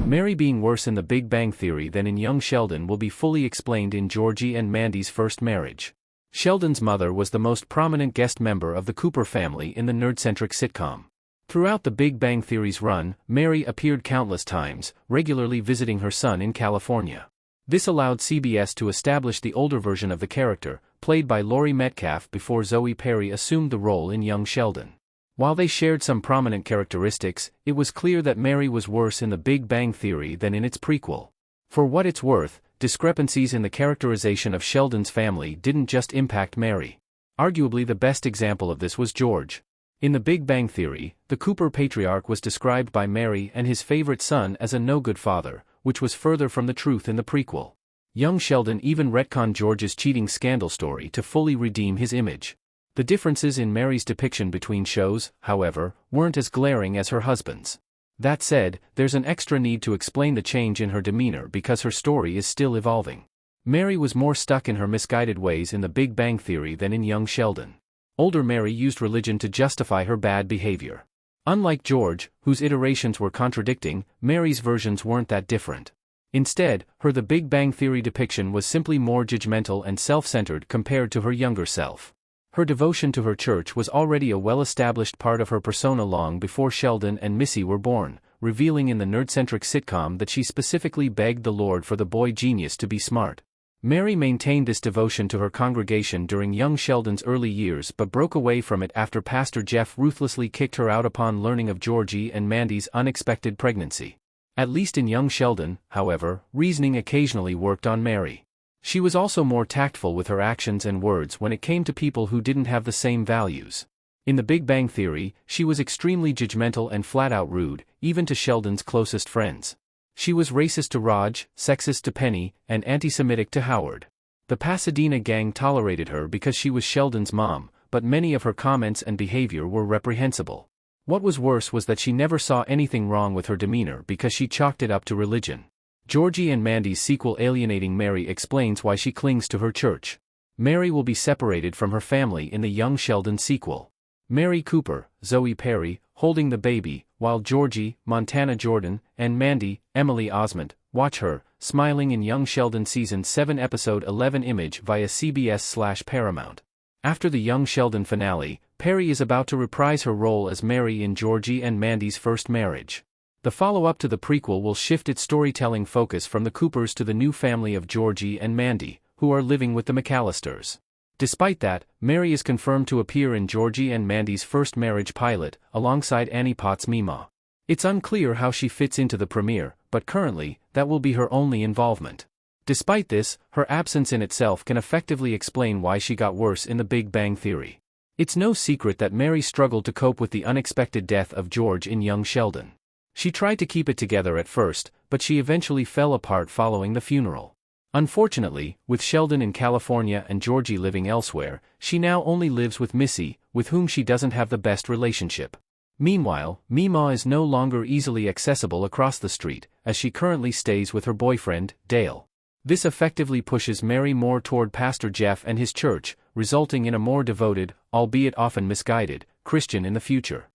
Mary being worse in The Big Bang Theory than in young Sheldon will be fully explained in Georgie and Mandy's first marriage. Sheldon's mother was the most prominent guest member of the Cooper family in the nerd-centric sitcom. Throughout The Big Bang Theory's run, Mary appeared countless times, regularly visiting her son in California. This allowed CBS to establish the older version of the character, played by Laurie Metcalf before Zoe Perry assumed the role in young Sheldon. While they shared some prominent characteristics, it was clear that Mary was worse in The Big Bang Theory than in its prequel. For what it's worth, discrepancies in the characterization of Sheldon's family didn't just impact Mary. Arguably the best example of this was George. In The Big Bang Theory, the Cooper patriarch was described by Mary and his favorite son as a no-good father, which was further from the truth in the prequel. Young Sheldon even retconned George's cheating scandal story to fully redeem his image. The differences in Mary's depiction between shows, however, weren't as glaring as her husband's. That said, there's an extra need to explain the change in her demeanor because her story is still evolving. Mary was more stuck in her misguided ways in The Big Bang Theory than in young Sheldon. Older Mary used religion to justify her bad behavior. Unlike George, whose iterations were contradicting, Mary's versions weren't that different. Instead, her The Big Bang Theory depiction was simply more judgmental and self-centered compared to her younger self. Her devotion to her church was already a well-established part of her persona long before Sheldon and Missy were born, revealing in the nerd-centric sitcom that she specifically begged the Lord for the boy genius to be smart. Mary maintained this devotion to her congregation during young Sheldon's early years but broke away from it after Pastor Jeff ruthlessly kicked her out upon learning of Georgie and Mandy's unexpected pregnancy. At least in young Sheldon, however, reasoning occasionally worked on Mary. She was also more tactful with her actions and words when it came to people who didn't have the same values. In The Big Bang Theory, she was extremely judgmental and flat-out rude, even to Sheldon's closest friends. She was racist to Raj, sexist to Penny, and anti-Semitic to Howard. The Pasadena gang tolerated her because she was Sheldon's mom, but many of her comments and behavior were reprehensible. What was worse was that she never saw anything wrong with her demeanor because she chalked it up to religion. Georgie and Mandy's sequel Alienating Mary explains why she clings to her church. Mary will be separated from her family in the young Sheldon sequel. Mary Cooper, Zoe Perry, holding the baby, while Georgie, Montana Jordan, and Mandy, Emily Osment, watch her, smiling in young Sheldon Season 7 Episode 11 Image via CBS/Paramount. After the young Sheldon finale, Perry is about to reprise her role as Mary in Georgie and Mandy's first marriage. The follow-up to the prequel will shift its storytelling focus from the Coopers to the new family of Georgie and Mandy, who are living with the McAllisters. Despite that, Mary is confirmed to appear in Georgie and Mandy's first marriage pilot, alongside Annie Potts' Mima. It's unclear how she fits into the premiere, but currently, that will be her only involvement. Despite this, her absence in itself can effectively explain why she got worse in The Big Bang Theory. It's no secret that Mary struggled to cope with the unexpected death of George in young Sheldon. She tried to keep it together at first, but she eventually fell apart following the funeral. Unfortunately, with Sheldon in California and Georgie living elsewhere, she now only lives with Missy, with whom she doesn't have the best relationship. Meanwhile, Mima is no longer easily accessible across the street, as she currently stays with her boyfriend, Dale. This effectively pushes Mary more toward Pastor Jeff and his church, resulting in a more devoted, albeit often misguided, Christian in the future.